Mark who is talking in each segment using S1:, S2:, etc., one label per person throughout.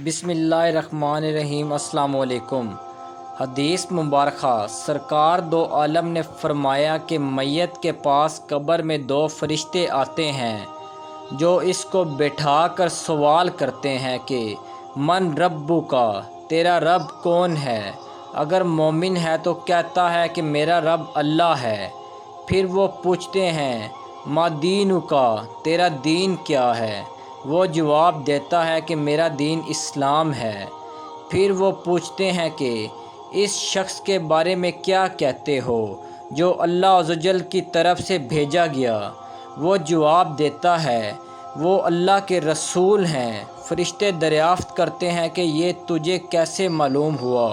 S1: बिस्मिल्लाहिर्रहमानिर्रहीम। अस्सलाम वालेकुम। हदीस मुबारका। सरकार दो आलम ने फरमाया कि मैयत के पास कब्र में दो फरिश्ते आते हैं जो इसको बैठा कर सवाल करते हैं कि मन रब्बु का, तेरा रब कौन है। अगर मोमिन है तो कहता है कि मेरा रब अल्लाह है। फिर वो पूछते हैं मा दीनु का, तेरा दीन क्या है। वो जवाब देता है कि मेरा दीन इस्लाम है। फिर वो पूछते हैं कि इस शख्स के बारे में क्या कहते हो जो अल्लाह अज़्ज़वजल की तरफ से भेजा गया। वो जवाब देता है वो अल्लाह के रसूल हैं। फरिश्ते दरियाफ़्त करते हैं कि ये तुझे कैसे मालूम हुआ,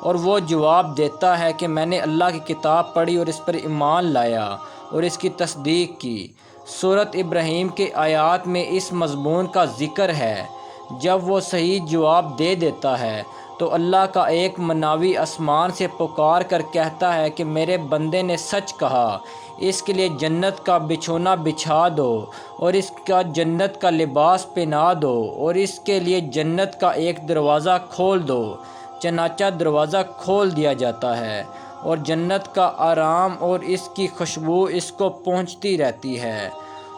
S1: और वो जवाब देता है कि मैंने अल्लाह की किताब पढ़ी और इस पर ईमान लाया और इसकी तस्दीक की। सूरत इब्राहीम के आयात में इस मज़मून का ज़िक्र है। जब वो सही जवाब दे देता है तो अल्लाह का एक मनावी आसमान से पुकार कर कहता है कि मेरे बंदे ने सच कहा, इसके लिए जन्नत का बिछोना बिछा दो और इसका जन्नत का लिबास पहना दो और इसके लिए जन्नत का एक दरवाज़ा खोल दो। चनाचा दरवाज़ा खोल दिया जाता है और जन्नत का आराम और इसकी खुशबू इसको पहुंचती रहती है,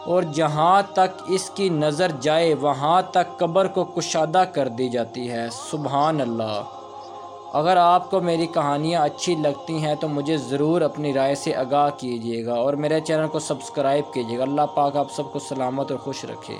S1: और जहां तक इसकी नज़र जाए वहां तक कब्र को कुशादा कर दी जाती है। सुभान अल्लाह। अगर आपको मेरी कहानियाँ अच्छी लगती हैं तो मुझे ज़रूर अपनी राय से आगाह कीजिएगा और मेरे चैनल को सब्सक्राइब कीजिएगा। अल्लाह पाक आप सबको सलामत और खुश रखे।